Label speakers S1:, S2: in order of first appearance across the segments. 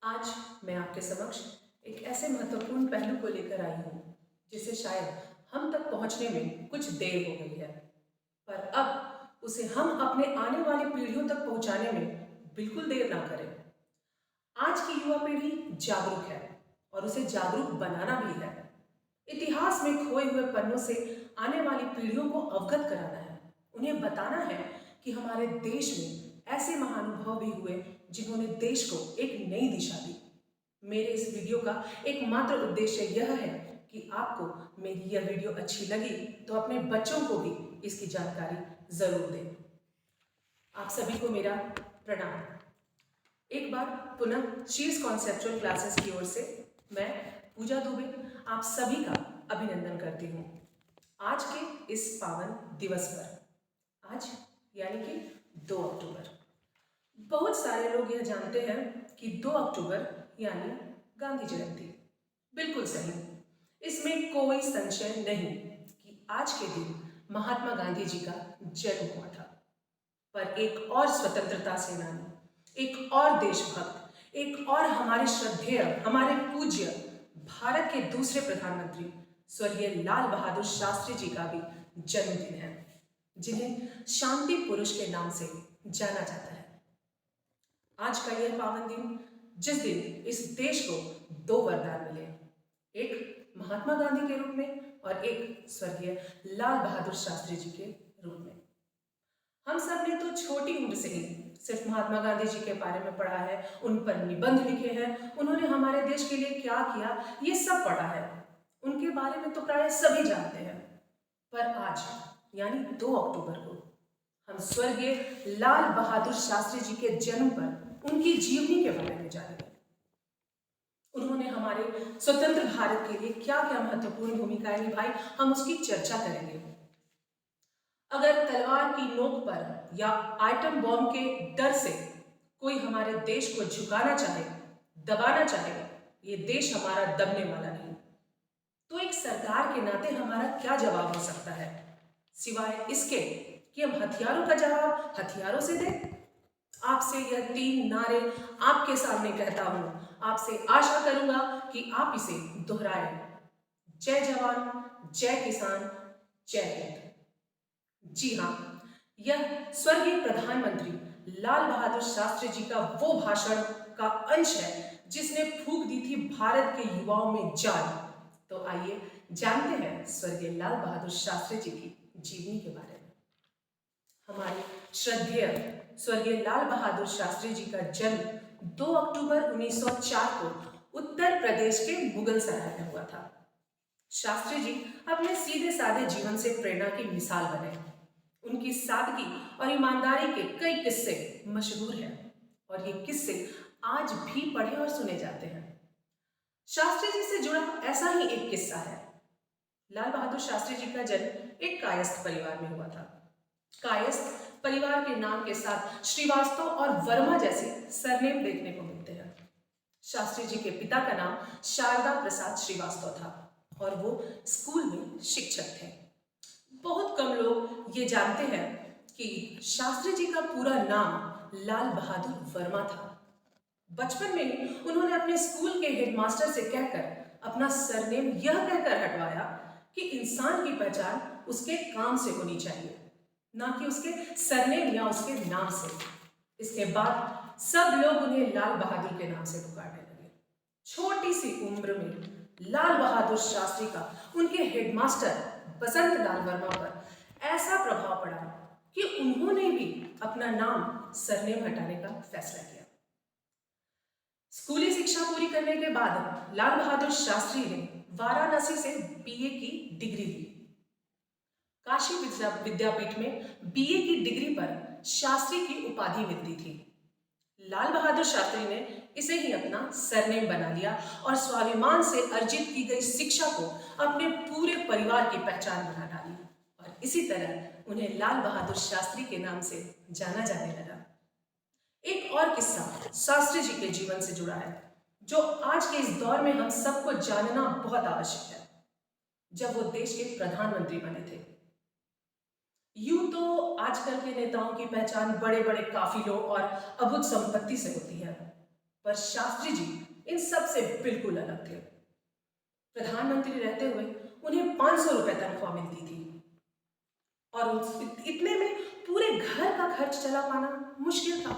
S1: आज मैं आपके समक्ष एक ऐसे महत्वपूर्ण पहलू को लेकर आई हूँ जिसे शायद हम तक पहुँचने में कुछ देर हो गई है, पर अब उसे हम अपने आने वाली पीढ़ियों तक पहुँचाने में बिल्कुल देर ना करें। आज की युवा पीढ़ी जागरूक है और उसे जागरूक बनाना भी है। इतिहास में खोए हुए पन्नों से आने वाली पीढ़ियों को अवगत कराना है। उन्हें बताना है कि हमारे देश में ऐसे महानुभाव भी हुए जिन्होंने देश को एक नई दिशा दी। मेरे इस वीडियो का एकमात्र उद्देश्य यह है कि आपको मेरी यह वीडियो अच्छी लगी तो अपने बच्चों को भी इसकी जानकारी जरूर दें। आप सभी को मेरा प्रणाम। एक बार पुनः शीर्ष कॉन्सेप्चुअल क्लासेस की ओर से मैं पूजा दुबे आप सभी का अभिनंदन करती हूँ आज के इस पावन दिवस पर। आज यानी कि 2 अक्टूबर। बहुत सारे लोग यह जानते हैं कि 2 अक्टूबर यानी गांधी जयंती। बिल्कुल सही, इसमें कोई संशय नहीं कि आज के दिन महात्मा गांधी जी का जन्म हुआ था। पर एक और स्वतंत्रता सेनानी, एक और देशभक्त, एक और हमारे श्रद्धेय, हमारे पूज्य भारत के दूसरे प्रधानमंत्री स्वर्गीय लाल बहादुर शास्त्री जी का भी जन्मदिन है, जिन्हें शांति पुरुष के नाम से जाना जाता है। आज का यह पावन दिन, जिस दिन इस देश को 2 वरदान मिले, एक महात्मा गांधी के रूप में और एक स्वर्गीय लाल बहादुर शास्त्री जी के रूप में। हम सब ने तो छोटी उम्र से ही सिर्फ महात्मा गांधी जी के बारे में पढ़ा है, उन पर निबंध लिखे हैं, उन्होंने हमारे देश के लिए क्या किया ये सब पढ़ा है। उनके बारे में तो प्राय सभी जानते हैं। पर आज यानी 2 अक्टूबर को हम स्वर्गीय लाल बहादुर शास्त्री जी के जन्म पर उनकी जीवनी के बारे में जानेंगे। उन्होंने हमारे स्वतंत्र भारत के लिए क्या क्या महत्वपूर्ण भूमिकाएं निभाई, हम उसकी चर्चा करेंगे। अगर तलवार की नोक पर या आइटम बॉम्ब के डर से कोई हमारे देश को झुकाना चाहे, दबाना चाहे, ये देश हमारा दबने वाला नहीं। तो एक सरकार के नाते हमारा क्या जवाब हो सकता है, सिवाय इसके कि हम हथियारों का जवाब हथियारों से दें। आपसे यह 3 नारे आपके सामने कहता हूं, आपसे आशा करूंगा कि आप इसे दोहराएं। जय जवान, जय किसान, जय हिंद। जी हाँ, यह स्वर्गीय प्रधानमंत्री लाल बहादुर शास्त्री जी का वो भाषण का अंश है जिसने फूंक दी थी भारत के युवाओं में जान। तो आइए जानते हैं स्वर्गीय लाल बहादुर शास्त्री जी की जीवनी के बारे में। हमारे श्रद्धेय स्वर्गीय लाल बहादुर शास्त्री जी का जन्म 2 अक्टूबर 1904 को उत्तर प्रदेश के मुगल सराय में हुआ था। शास्त्री जी अपने सीधे साधे जीवन से प्रेरणा की मिसाल बने। उनकी सादगी और ईमानदारी के कई किस्से मशहूर हैं और ये किस्से आज भी पढ़े और सुने जाते हैं। शास्त्री जी से जुड़ा ऐसा ही एक किस्सा है। लाल बहादुर शास्त्री जी का जन्म एक कायस्थ परिवार में हुआ था। कायस्थ परिवार के नाम के साथ श्रीवास्तव और वर्मा जैसे सरनेम देखने को मिलते हैं। शास्त्री जी के पिता का नाम शारदा प्रसाद श्रीवास्तव था और वो स्कूल में शिक्षक थे। बहुत कम लोग ये जानते हैं कि शास्त्री जी का पूरा नाम लाल बहादुर वर्मा था। बचपन में उन्होंने अपने स्कूल के हेडमास्टर से कहकर अपना सरनेम यह कहकर हटवाया कि इंसान की पहचान उसके काम से होनी चाहिए, ना कि उसके सरनेम या उसके नाम से। इसके बाद सब लोग उन्हें लाल बहादुर के नाम से पुकारने लगे। छोटी सी उम्र में लाल बहादुर शास्त्री का उनके हेडमास्टर बसंत लाल वर्मा पर ऐसा प्रभाव पड़ा कि उन्होंने भी अपना नाम सरनेम हटाने का फैसला किया। स्कूली शिक्षा पूरी करने के बाद लाल बहादुर शास्त्री ने वाराणसी से बीए की डिग्री ली। काशी विद्यापीठ में बीए की डिग्री पर शास्त्री की उपाधि मिलती थी। लाल बहादुर शास्त्री ने इसे ही अपना सरनेम बना लिया और स्वाभिमान से अर्जित की गई शिक्षा को अपने पूरे परिवार की पहचान बना डाली और इसी तरह उन्हें लाल बहादुर शास्त्री के नाम से जाना जाने लगा। एक और किस्सा शास्त्री जी के जीवन से जुड़ा है जो आज के इस दौर में हम सबको जानना बहुत आवश्यक है। जब वो देश के प्रधानमंत्री बने थे। यूं तो आजकल के नेताओं की पहचान बड़े बड़े काफिलों और अद्भुत संपत्ति से होती है, पर शास्त्री जी इन सब से बिल्कुल अलग थे। प्रधानमंत्री रहते हुए उन्हें 500 रुपए तनख्वाह मिलती थी और इतने में पूरे घर का खर्च चला पाना मुश्किल था।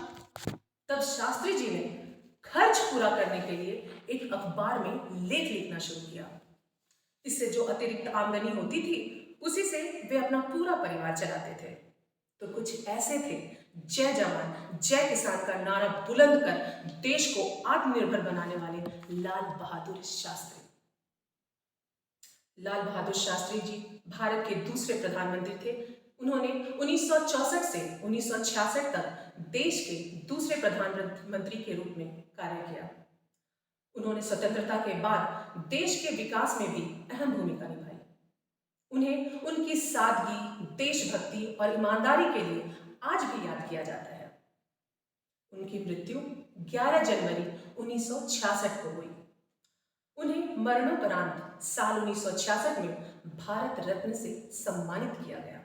S1: तब शास्त्री जी ने खर्च पूरा करने के लिए एक अखबार में लेख लिखना शुरू किया। इससे जो अतिरिक्त आमदनी होती थी उसी से वे अपना पूरा परिवार चलाते थे। तो कुछ ऐसे थे, जय जवान जय किसान का नारा बुलंद कर देश को आत्मनिर्भर बनाने वाले लाल बहादुर शास्त्री। लाल बहादुर शास्त्री जी भारत के दूसरे प्रधानमंत्री थे। उन्होंने 1964 से 1966 तक देश के दूसरे प्रधानमंत्री के रूप में कार्य किया। उन्होंने स्वतंत्रता के बाद देश के विकास में भी अहम भूमिका निभाई। उन्हें उनकी सादगी, देशभक्ति और ईमानदारी के लिए आज भी याद किया जाता है। उनकी मृत्यु 11 जनवरी 1966 को हुई। उन्हें मरणोपरांत साल 1966 में भारत रत्न से सम्मानित किया गया।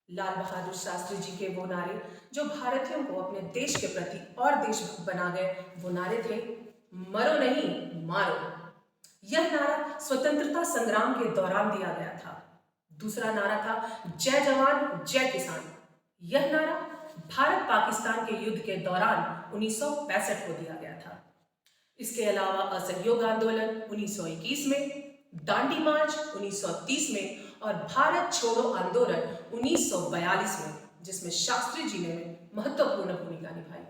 S1: लाल बहादुर शास्त्री जी के वो नारे जो भारतीयों को अपने देश के प्रति और देशभक्त बना गए, वो नारे थे, मरो नहीं मारो। यह नारा स्वतंत्रता संग्राम के दौरान दिया गया था। दूसरा नारा था जय जवान जय किसान। यह नारा भारत पाकिस्तान के युद्ध के दौरान 1965 को दिया गया था। इसके अलावा असहयोग आंदोलन 1921 में, दांडी मार्च 1930 में और भारत छोड़ो आंदोलन 1942 में, जिसमें शास्त्री जी ने महत्वपूर्ण भूमिका निभाई।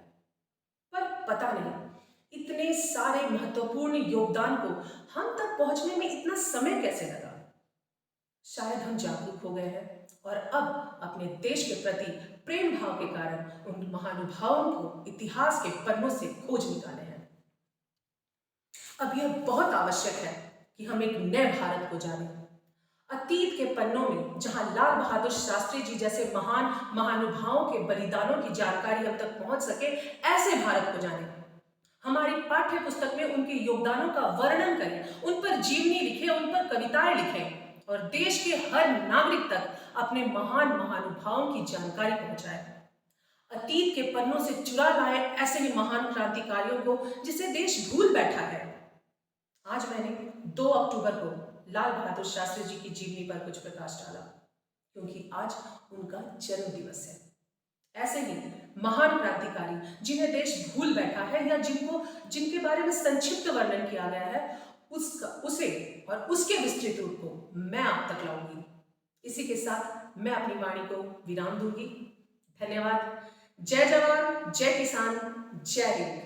S1: पर पता नहीं इतने सारे महत्वपूर्ण योगदान को हम तक पहुंचने में इतना समय कैसे लगा। शायद हम जागरूक हो गए हैं और अब अपने देश के प्रति प्रेम भाव के कारण उन महानुभावों को इतिहास के पन्नों से खोज निकाले हैं। अब यह बहुत आवश्यक है कि हम एक नए भारत को जानें। अतीत के पन्नों में जहां लाल बहादुर शास्त्री जी जैसे महान महानुभावों के बलिदानों की जानकारी हम तक पहुंच सके, ऐसे भारत को जानें। हमारी पाठ्य पुस्तक में उनके योगदानों का वर्णन करें, उन पर जीवनी लिखें, उन पर कविताएं लिखें और देश के हर नागरिक तक अपने महान महानुभावों की जानकारी पहुंचाएं। अतीत के पन्नों से चुरा लाए ऐसे ही महान क्रांतिकारियों को जिसे देश भूल बैठा है। आज मैंने 2 अक्टूबर को लाल बहादुर शास्त्री जी की जीवनी पर कुछ प्रकाश डाला, क्योंकि आज उनका जन्म दिवस है। ऐसे ही महान क्रांतिकारी जिन्हें देश भूल बैठा है या जिनके बारे में संक्षिप्त वर्णन किया गया है, उसे और उसके विस्तृत रूप को मैं आप तक लाऊंगी। इसी के साथ मैं अपनी वाणी को विराम दूंगी। धन्यवाद। जय जवान जय किसान जय हिंद।